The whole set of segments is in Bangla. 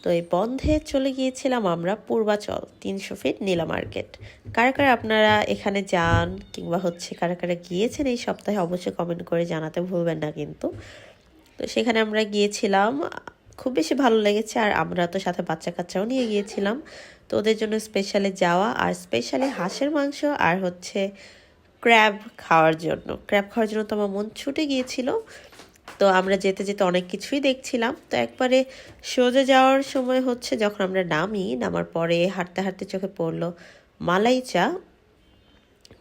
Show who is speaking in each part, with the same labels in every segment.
Speaker 1: তো এই বন্ধে চলে গিয়েছিলাম আমরা পূর্বাচল ৩০০ ফিট নীলা মার্কেট। কারা কারা আপনারা এখানে যান কিংবা হচ্ছে কারা কারা গিয়েছেন এই সপ্তাহে অবশ্যই কমেন্ট করে জানাতে ভুলবেন না কিন্তু। তো সেখানে আমরা গিয়েছিলাম, খুব বেশি ভালো লেগেছে। আর আমরা তো সাথে বাচ্চা কাচ্চাও নিয়ে গিয়েছিলাম, তো ওদের জন্য স্পেশালি যাওয়া, আর স্পেশালি হাঁসের মাংস আর হচ্ছে ক্র্যাব খাওয়ার জন্য। ক্র্যাব খাওয়ার জন্য তো আমার মন ছুটে গিয়েছিল। তো আমরা যেতে যেতে অনেক কিছুই দেখছিলাম। তো একবারে সোজা যাওয়ার সময় হচ্ছে যখন আমরা নামার পরে হাঁটতে হাঁটতে চোখে পড়লো মালাই চা।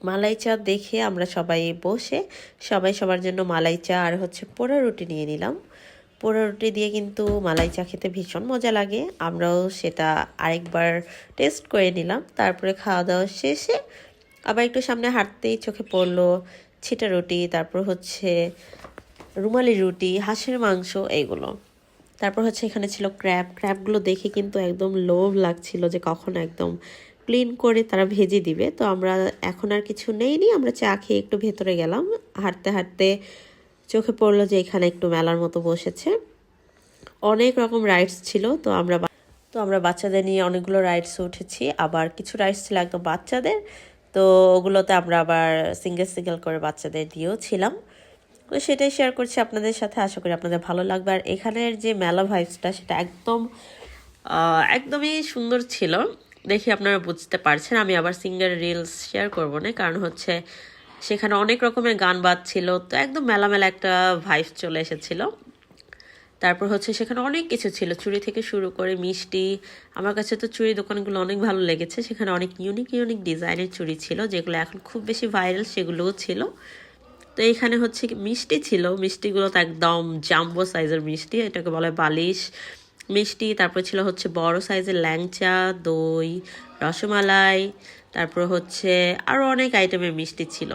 Speaker 1: মালাই চা দেখে আমরা সবাই বসে সবাই সবার জন্য মালাই চা আর হচ্ছে পোড়া রুটি নিয়ে নিলাম। পোড়া রুটি দিয়ে কিন্তু মালাই চা খেতে ভীষণ মজা লাগে, আমরাও সেটা আরেকবার টেস্ট করে নিলাম। তারপরে খাওয়া দাওয়া শেষে আবার একটু সামনে হাঁটতেই চোখে পড়লো ছিটা রুটি, তারপর হচ্ছে রুমালি রুটি, হাঁসের মাংস, এইগুলো। তারপর হচ্ছে এখানে ছিল ক্র্যাবগুলো দেখে কিন্তু একদম লোভ লাগছিল যে কখন একদম ক্লিন করে তারা ভেজে দিবে। তো আমরা এখন আর কিছু নেইনি, আমরা চা খেয়ে একটু ভেতরে গেলাম। হাঁটতে হাঁটতে চোখে পড়লো যে এখানে একটু মেলার মতো বসেছে, অনেক রকম রাইডস ছিল। তো আমরা বাচ্চাদের নিয়ে অনেকগুলো রাইডস উঠেছি, আবার কিছু রাইডস ছিল একদম বাচ্চাদের, তো ওগুলোতে আমরা আবার সিঙ্গেল করে বাচ্চাদের দিয়েও ছিলাম। তো সেটাই শেয়ার করছি আপনাদের সাথে, আশা করি আপনাদের ভালো লাগবে। আর এখানের যে মেলা ভাইবসটা সেটা একদমই সুন্দর ছিল, দেখি আপনারা বুঝতে পারছেন। আমি আবার সিঙ্গার রিলস শেয়ার করবো না, কারণ হচ্ছে সেখানে অনেক রকমের গান বাজছিল, তো একদম মেলা একটা ভাইবস চলে এসেছিল। তারপর হচ্ছে সেখানে অনেক কিছু ছিল, চুড়ি থেকে শুরু করে মিষ্টি। আমার কাছে তো চুড়ি দোকানগুলো অনেক ভালো লেগেছে, সেখানে অনেক ইউনিক ডিজাইনের চুড়ি ছিল যেগুলো এখন খুব বেশি ভাইরাল, সেগুলোও ছিল। তো এখানে হচ্ছে মিষ্টি ছিল, মিষ্টিগুলো তো একদম জাম্বো সাইজের মিষ্টি, এটাকে বলে বালিশ মিষ্টি। তারপর ছিল হচ্ছে বড় সাইজের ল্যাংচা, দই, রসমালাই, তারপর হচ্ছে আরও অনেক আইটেমের মিষ্টি ছিল।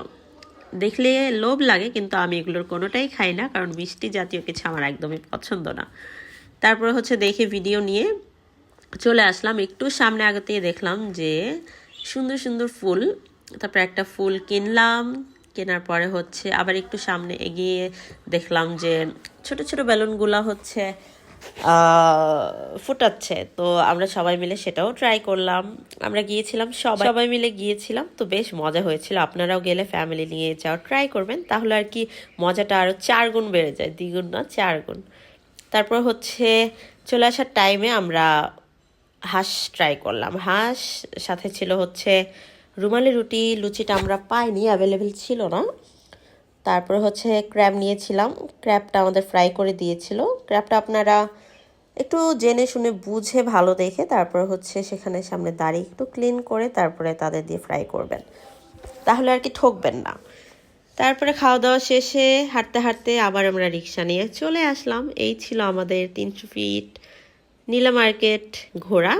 Speaker 1: দেখলে লোভ লাগে, কিন্তু আমি এগুলোর কোনোটাই খাই না, কারণ মিষ্টি জাতীয় কিছু আমার একদমই পছন্দ না। তারপর হচ্ছে দেখে ভিডিও নিয়ে চলে আসলাম। একটু সামনে আগতেই দেখলাম যে সুন্দর সুন্দর ফুল, তারপর একটা ফুল কিনলাম। কেনার পরে হচ্ছে আবার একটু সামনে এগিয়ে দেখলাম যে ছোট ছোট বেলুনগুলো হচ্ছে ফুটাচ্ছে, তো আমরা সবাই মিলে সেটাও ট্রাই করলাম। আমরা গিয়েছিলাম সবাই মিলে গিয়েছিলাম, তো বেশ মজা হয়েছিল। আপনারাও গেলে ফ্যামিলি নিয়ে যাও, ট্রাই করবেন, তাহলে আর কি মজাটা আরও 4 গুণ বেড়ে যায়, 2 গুণ না 4 গুণ। তারপর হচ্ছে চলে আসার টাইমে আমরা হাঁস ট্রাই করলাম। হাঁস সাথে ছিল হচ্ছে রুমালি রুটি, লুচিটা আমরা পাইনি, অ্যাভেলেবেল ছিল না। তারপর হচ্ছে ক্র্যাব নিয়েছিলাম, ক্র্যাবটা আমাদের ফ্রাই করে দিয়েছিল। ক্র্যাবটা আপনারা একটু জেনে শুনে বুঝে ভালো দেখে তারপর হচ্ছে সেখানে সামনে দাঁড়িয়ে একটু ক্লিন করে তারপরে তাদের দিয়ে ফ্রাই করবেন, তাহলে আর কি ঠকবেন না। তারপরে খাওয়া দাওয়া শেষে হাঁটতে হাঁটতে আবার আমরা রিক্সা নিয়ে চলে আসলাম। এই ছিল আমাদের ৩০০ ফিট নীলা মার্কেট ঘোরা।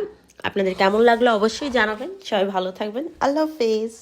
Speaker 1: আপনাদের কেমন লাগলো অবশ্যই জানাবেন। সবাই ভালো থাকবেন, আল্লাহ হাফেজ।